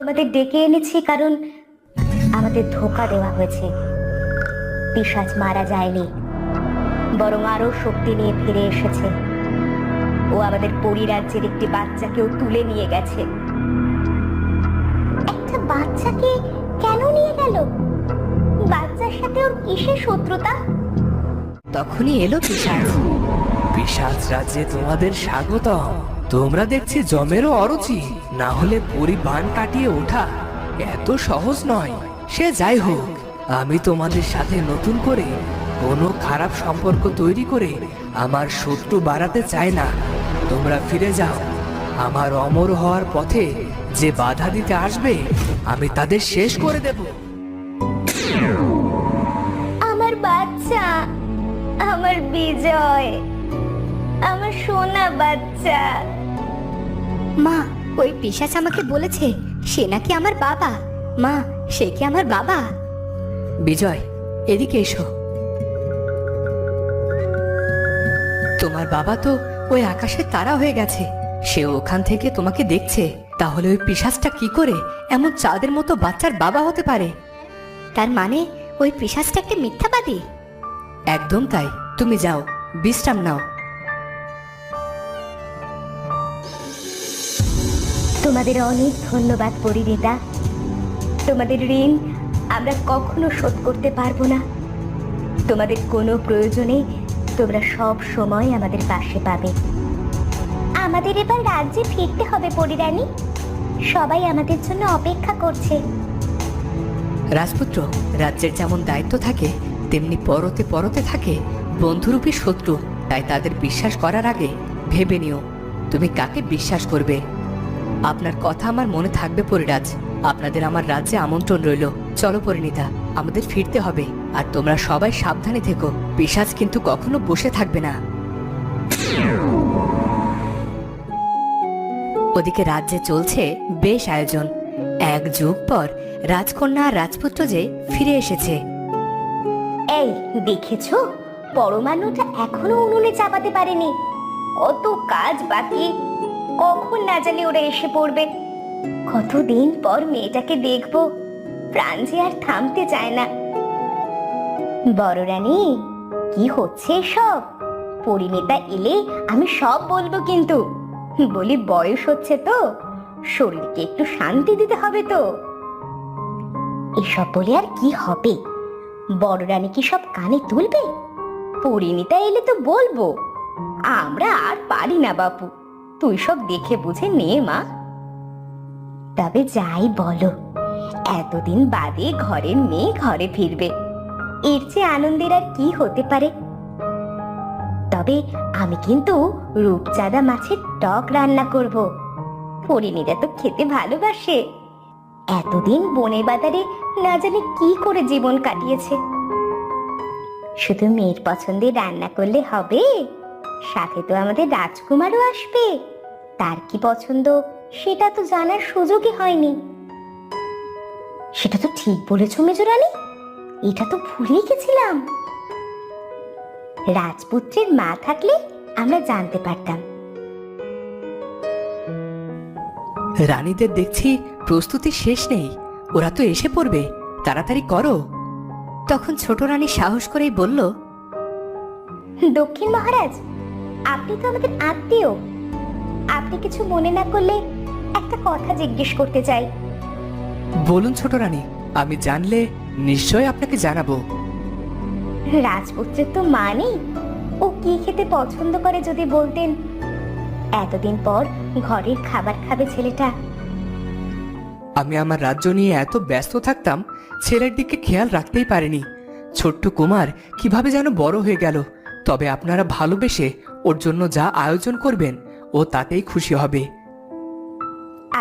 তোমাদের ডেকে এনেছি কারণ আমাদের ধোঁকা দেওয়া হয়েছে। পিশাচ মারা যায়নি, বরং আরো শক্তি নিয়ে ফিরে এসেছে। ও আমাদের পরিরাজ্যের একটি বাচ্চাকেও তুলে নিয়ে গেছে। একটা বাচ্চাকে কেন নিয়ে গেল? বাচ্চার সাথে ওর কিসের শত্রুতা? তখনই এলো পিশাচ। পিশাচ রাজ্যে তোমাদের স্বাগতম। তোমরা দেখছি জমেরও অরুচি, না হলে পরিবান কাটিয়ে ওঠা এত সহজ নয়। সে যাই হোক, আমি তোমাদের সাথে নতুন করে কোনো খারাপ সম্পর্ক তৈরি করে আমার শত্রু বাড়াতে চাই না। তোমরা ফিরে যাও। আমার অমর হওয়ার পথে যে বাধা দিতে আসবে আমি তাদের শেষ করে দেব। আমার বাচ্চা, আমার বিজয়, আমার সোনা বাচ্চা। মা, ওই পিশাচ আমাকে বলেছে সে নাকি আমার বাবা। মা, সে কি আমার বাবা? বিজয়, এদিকে এসো। তোমার বাবা তো ওই আকাশের তারা হয়ে গেছে। সে ওখান থেকে তোমাকে দেখছে। তাহলে ওই পিশাচটা কি করে এমন চাঁদের মতো বাচ্চার বাবা হতে পারে? তার মানে ওই পিশাচটা একটা মিথ্যাবাদী? একদম তাই। তুমি যাও, বিশ্রাম নাও। তোমাদের অনেক ধন্যবাদ পরিণীতা। তোমাদের ঋণ আমরা কখনো শোধ করতে পারবো না। তোমাদের কোনো প্রয়োজনে তোমরা সব সময় আমাদের পাশে পাবে। আমাদের এবার রাজ্যে ফিরতে হবে পরিরানী। সবাই আমাদের জন্য অপেক্ষা করছে। রাজপুত্র, রাজ্যের যেমন দায়িত্ব থাকে তেমনি পরতে পরতে থাকে বন্ধুরূপী শত্রু। তাই তাদের বিশ্বাস করার আগে ভেবে নিও তুমি কাকে বিশ্বাস করবে। আপনার কথা আমার মনে থাকবে পরিরাজ। আপনাদের আমার রাজ্যে আমন্ত্রণ রইল। চলো পরিণীতা, আমাদের ফিরতে হবে। আর তোমরা সবাই সাবধানে থেকো। পিশাচ কিন্তু কখনো বসে থাকবে না। ওদিকে রাজ্যে চলছে বেশ আয়োজন। এক যুগ পর রাজকন্যা আর রাজপুত্র যে ফিরে এসেছে। এই দেখেছো, পরমাণুটা এখনো উনুনে চাপাতে পারেনি। কত কাজ বাকি, কখন না জানি ওরা এসে পড়বে। কতদিন পর মেয়েটাকে দেখবো, প্রাণ যে আর থামতে চায় না। বড় রানী, কি হচ্ছে সব? পরিণীতা এলে আমি সব বলবো, কিন্তু বলি বয়স হচ্ছে তো, শরীরকে একটু শান্তি দিতে হবে তো। এসব বলে আর কি হবে? বড় রানী কি সব কানে তুলবে? পরিণীতা এলে তো বলবো। আমরা আর পারি না বাপু, তুই সব দেখে বুঝে নে মা। তবে যাই বলো, এতদিন বাদে ঘরের মেয়ে ঘরে ফিরবে, এর চেয়ে আনন্দের আর কি হতে পারে? তবে আমি কিন্তু রূপচাঁদা মাছের টক রান্না করব। পরিণীতা তো খেতে ভালোবাসে। এতদিন বনে বাজারে না জানি কি করে জীবন কাটিয়েছে। শুধু মেয়ের পছন্দের রান্না করলে হবে? সাথে তো আমাদের রাজকুমারও আসবে। তার কি পছন্দ সেটা তো জানার সুযোগই হয়নি। সেটা তো ঠিক বলেছ মেজরানী, এটা তো ভুলেই গেছিলাম। রাজপুত্রের মা থাকলে আমরা জানতে পারতাম। রানীদের দেখছি প্রস্তুতি শেষ নেই। ওরা তো এসে পড়বে, তাড়াতাড়ি করো। তখন ছোট রানী সাহস করেই বলল, দক্ষিণ মহারাজ, আপনি তো আমাদের আত্মীয়। আপনি কিছু মনে না করলে একটা কথা জিজ্ঞেস করতে চাই। বলুন ছোট রানী, আমি জানলে নিশ্চয় আপনাকে জানাবো। রাজপুত্রের তো মা নেই, ও কি খেতে পছন্দ করে যদি বলতেন। এতদিন পর ঘরের খাবার খাবে ছেলেটা। আমি আমার রাজ্য নিয়ে এত ব্যস্ত থাকতাম, ছেলের দিকে খেয়াল রাখতেই পারিনি। ছোট্ট কুমার কিভাবে যেন বড় হয়ে গেল। তবে আপনারা ভালোবেসে ওর জন্য যা আয়োজন করবেন ও তাতেই খুশি হবে।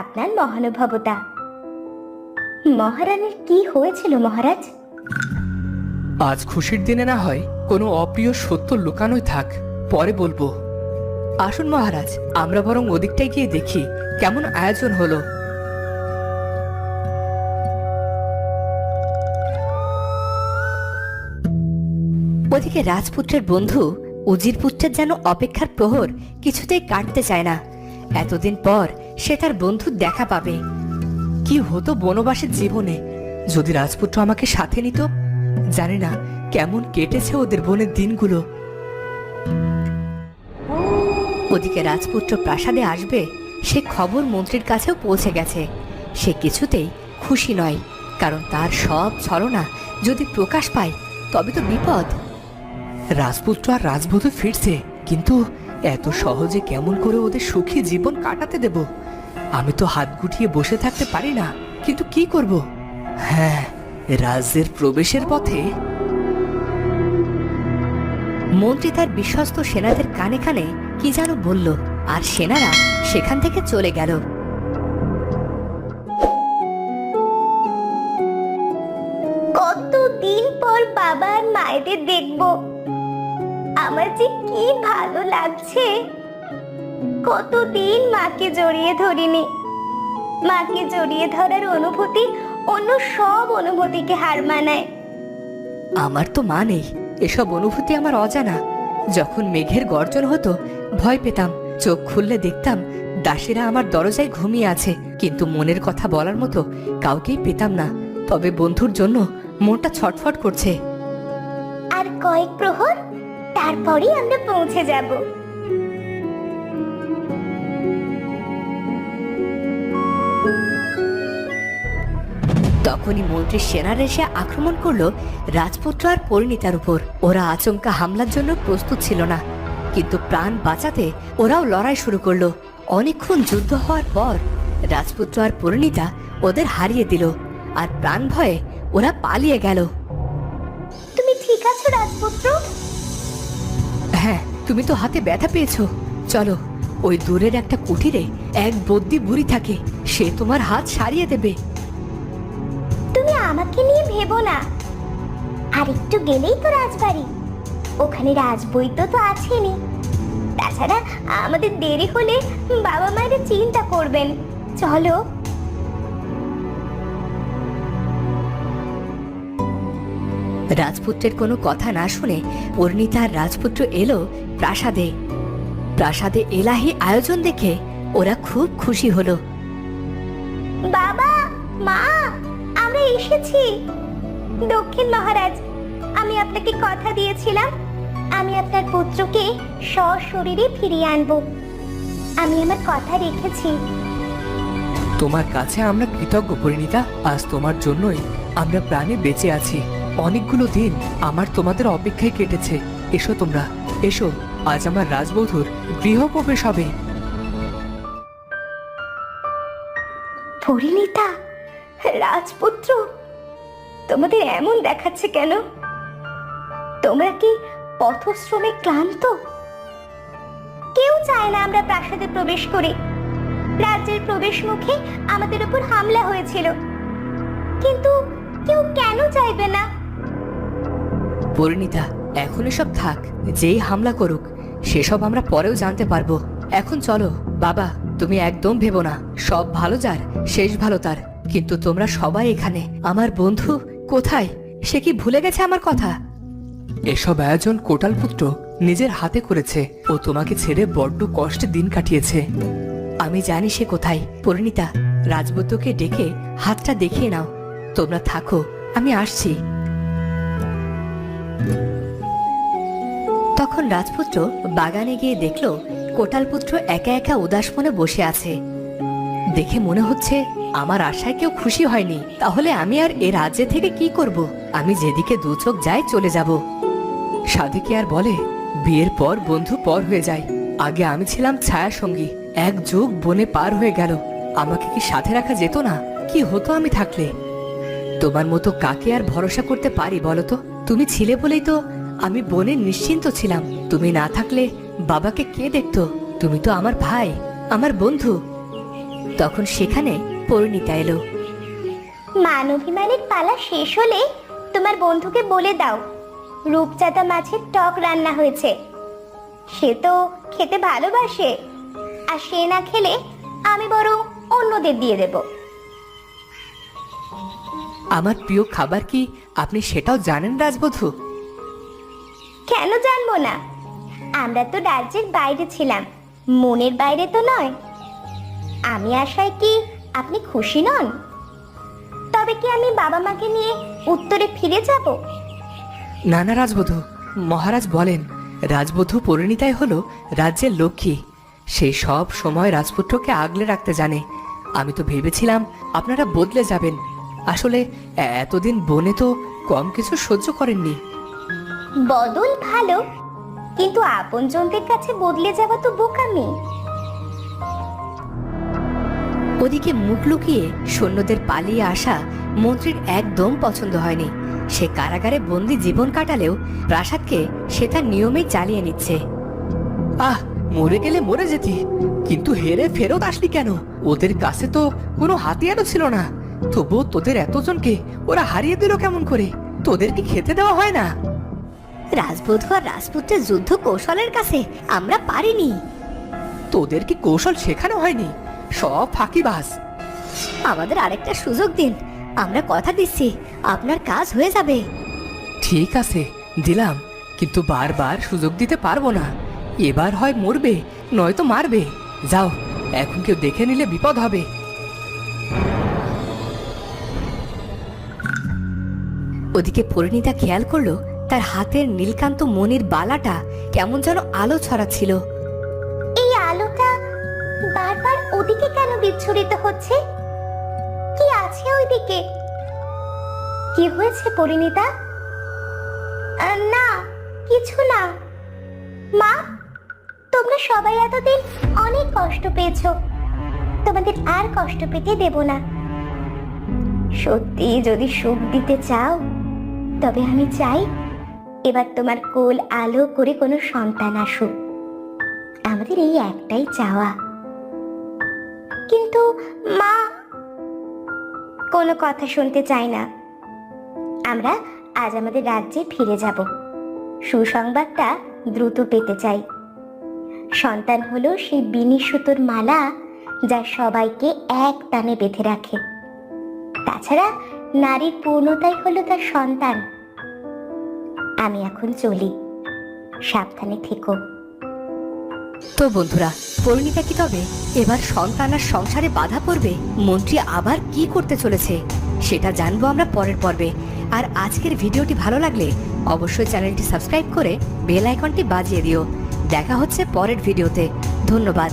আপনার মহানুভবতা। মহারানীর কি হয়েছিল মহারাজ? আজ খুশির দিনে না হয় কোনো অপ্রিয় সত্য লুকানোই থাক, পরে বলবো। আসুন মহারাজ, আমরা বরং ওদিকটায় গিয়ে দেখি কেমন আয়োজন হলো। ওদিকে রাজপুত্রের বন্ধু উজির পুত্রের যেন অপেক্ষার প্রহর কিছুতেই কাটতে চায় না। এতদিন পর সে তার বন্ধুর দেখা পাবে। কি হতো বনবাসের জীবনে যদি রাজপুত্র আমাকে সাথে নিত। জানি না কেমন কেটেছে ওদের বনের দিনগুলো। ওদিকে রাজপুত্র প্রাসাদে আসবে সে খবর মন্ত্রীর কাছেও পৌঁছে গেছে। সে কিছুতেই খুশি নয়, কারণ তার সব ছলনা যদি প্রকাশ পায় তবে তো বিপদ। রাজপুত্র আর রাজবধূ ফিরছে, কিন্তু এত সহজে কেমন করে ওদের সুখী জীবন কাটাতে দেব? আমি তো হাত গুটিয়ে বসে থাকতে পারি না, কিন্তু কি করব? হ্যাঁ, রাজ্যের প্রবেশের পথে মন্ত্রী তার বিশ্বস্ত সেনাদের কানে কানে কি যেন বলল, আর সেনারা সেখান থেকে চলে গেল। কতদিন পর বাবা আর মায়েদের দেখবো। আমার যে কি ভালো লাগছে। কতদিন মাকে জড়িয়ে ধরিনি। মাকে জড়িয়ে ধরার অনুভূতি অন্য সব অনুভূতিকে হার মানায়। আমার তো মা নেই, এসব অনুভূতি আমার অজানা। যখন মেঘের গর্জন হতো ভয় পেতাম, চোখ খুললে দেখতাম দাসীরা আমার দরজায় ঘুমিয়ে আছে, কিন্তু মনের কথা বলার মতো কাউকেই পেতাম না। তবে বন্ধুর জন্য মনটা ছটফট করছে। আর কয়েক প্রহর, তারপরেই আমরা পৌঁছে যাব। তখনই মন্ত্রীর সেনারা এসে আক্রমণ করলো রাজপুত্র আর পরিণীতার উপর। ওরা আচমকা হামলার জন্য প্রস্তুত ছিল না, কিন্তু প্রাণ বাঁচাতে ওরাও লড়াই শুরু করলো। অনেকক্ষণ যুদ্ধ হওয়ার পর রাজপুত্র আর পরিণীতা ওদের হারিয়ে দিল, আর প্রাণ ভয়ে ওরা পালিয়ে গেল। তুমি ঠিক আছো রাজপুত্র? হ্যাঁ, তুমি তো হাতে ব্যথা পেয়েছো। চলো, ওই দূরের একটা কুটিরে এক বদ্যি বুড়ি থাকে, সে তোমার হাত সারিয়ে দেবে। তুমি আমাকে নিয়ে ভেবো না। আর একটু গেলেই তো রাজবাড়ি, ওখানে রাজবৈদ্য তো আছেনই। তাছাড়া আমাদের দেরি হলে বাবা মায়ের চিন্তা করবেন। চলো। রাজপুত্রের কোনো কথা না শুনে পরিণীতা আর রাজপুত্র এলো প্রাসাদে। প্রাসাদে এলাহি আয়োজন দেখে ওরা খুব খুশি হলো। বাবা, মা, আমরা এসেছি। দক্ষিণ মহারাজ, আমি আপনাকে কথা দিয়েছিলাম আমি আপনার পুত্রকে সশরীরে ফিরিয়ে আনবো। আমি আমার কথা রেখেছি। তোমার কাছে আমরা কৃতজ্ঞ পরিণীতা। আজ তোমার জন্যই আমরা প্রাণে বেঁচে আছি। অনেকগুলো দিন আমার তোমাদের অপেক্ষায় কেটেছে। এসো তোমরা, এসো, আজ আমার রাজবধূর গৃহপ্রবেশ হবে। পরিণীতা, রাজপুত্র, তোমাদের এমন দেখাচ্ছে কেন? তোমরা কি পথশ্রমে ক্লান্ত? কেউ চায় না আমরা প্রাসাদে প্রবেশ করি। রাজ্যের প্রবেশ মুখে আমাদের উপর হামলা হয়েছিল, কিন্তু কেউ কেন চাইবে না? পরিণীতা, এখন এসব থাক। যেই হামলা করুক সেসব আমরা পরেও জানতে পারবো। এখন চলো। বাবা, তুমি একদম ভেবো না, সব ভালো যার শেষ ভালো তার। কিন্তু তোমরা সবাই এখানে, আমার বন্ধু কোথায়? সে কি ভুলে গেছে আমার কথা? এসব আয়োজন কোটালপুত্র নিজের হাতে করেছে। ও তোমাকে ছেড়ে বড্ড কষ্টে দিন কাটিয়েছে। আমি জানি সে কোথায়। পরিণীতা, রাজপুত্রকে ডেকে হাতটা দেখিয়ে নাও। তোমরা থাকো, আমি আসছি। তখন রাজপুত্র বাগানে গিয়ে দেখলো কোটালপুত্র একা একা উদাস মনে বসে আছে। দেখে মনে হচ্ছে আমার আশায় কেউ খুশি হয়নি। তাহলে আমি আর এ রাজ্যে থেকে কি করব? আমি যেদিকে দু চোখ যাই চলে যাব। সাধে আর বলে, বিয়ের পর বন্ধু পর হয়ে যায়। আগে আমি ছিলাম ছায়া সঙ্গী, এক যুগ বনে পার হয়ে গেল। আমাকে কি সাথে রাখা যেত না? কি হতো আমি থাকলে? তোমার মতো কাকে আর ভরসা করতে পারি বলো তো? তুমি ছিলে বলেই তো আমি বনে নিশ্চিন্ত ছিলাম। তুমি না থাকলে বাবাকে কে দেখতো? তুমি তো আমার ভাই, আমার বন্ধু। তখন সেখানে পরিণীতা এলো। মান অভিমানের পালা শেষ হলে তোমার বন্ধুকে বলে দাও রূপচাঁদা মাছের টক রান্না হয়েছে। সে তো খেতে ভালোবাসে, আর সে না খেলে আমি বরং অন্যদের দিয়ে দেব। আমার প্রিয় খাবার কি আপনি সেটাও জানেন রাজবধূ? কেন জানবো না? আমরা তো রাজ্যের বাইরে ছিলাম, মনের বাইরে তো নয়। আমি আশায় কি আপনি খুশি নন? কি আমি বাবা মাকে নিয়ে উত্তরে ফিরে যাব? না না রাজবধূ, মহারাজ বলেন রাজবধূ পরিণীতাই হলো রাজ্যের লক্ষ্মী। সে সব সময় রাজপুত্রকে আগলে রাখতে জানে। আমি তো ভেবেছিলাম আপনারা বদলে যাবেন। আসলে এতদিন বনে তো কম কিছু সহ্য করেননি। বদল ভালো, কিন্তু আপনজনদের কাছে বদলে যাওয়া তো বোকামি। ওদিকে মুখ লুকিয়ে সৈন্যদের পালিয়ে আসা মন্ত্রীর একদম পছন্দ হয়নি। সে কারাগারে বন্দি জীবন কাটালেও প্রাসাদকে সে তার নিয়মেই চালিয়ে নিচ্ছে। আহ, মরে গেলে মরে যেতি, কিন্তু হেরে ফেরত আসলি কেন? ওদের কাছে তো কোনো হাতিয়ারও ছিল না, তবুও তোদের এতজনকে ওরা হারিয়ে দিল কেমন করে? তোদের কি খেতে দেওয়া হয় না? রাজবধূ আর রাজপুত্রের যুদ্ধ কৌশলের কাছে আমরা পারিনি। তোদের কি কৌশল শেখানো হয়নি? সব ফাঁকিবাজ। আমাদের আরেকটা সুযোগ দিন, আমরা কথা দিচ্ছি আপনার কাজ হয়ে যাবে। ঠিক আছে, দিলাম, কিন্তু বারবার সুযোগ দিতে পারবো না। এবার হয় মরবে, নয়তো মারবে। যাও, এখন কেউ দেখে নিলে বিপদ হবে। ওদিকে পরিণীতা খেয়াল করলো তার হাতের নীলকান্ত মণির বালাটা কেমন যেন আলো ছড়াচ্ছিল। এই আলোটা বারবার ওদিকে কেন বিচ্ছুরিত হচ্ছে? কি আছে ওইদিকে? কি হয়েছে পরিণীতা? না, কিছু না। মা, তোমরা সবাই এতদিন অনেক কষ্ট পেয়েছো, তোমাদের আর কষ্ট পেতে দেব না। সত্যি যদি সুখ দিতে চাও, তবে আমি চাই এবার তোমার কোল আলো করে কোনো সন্তান আসুক। আমাদের এই একটাই চাওয়া। কিন্তু মা কোনো কথা শুনতে চায় না। আমরা আজ আমাদের রাজ্যে ফিরে যাব। সুসংবাদটা দ্রুত পেতে চাই। সন্তান হলো সেই বিনি সুতোর মালা যা সবাইকে এক টানে বেঁধে রাখে। তাছাড়া নারীর পূর্ণতাই হলো তার সন্তান। আমি এখন চলি, সাবধানে থেকো। তো বন্ধুরা, পরিণীতা কি তবে এবার সন্তান আর সংসারে বাধা পড়বে? মন্ত্রী আবার কি করতে চলেছে সেটা জানবো আমরা পরের পর্বে। আর আজকের ভিডিওটি ভালো লাগলে অবশ্যই চ্যানেলটি সাবস্ক্রাইব করে বেল আইকনটি বাজিয়ে দিও। দেখা হচ্ছে পরের ভিডিওতে। ধন্যবাদ।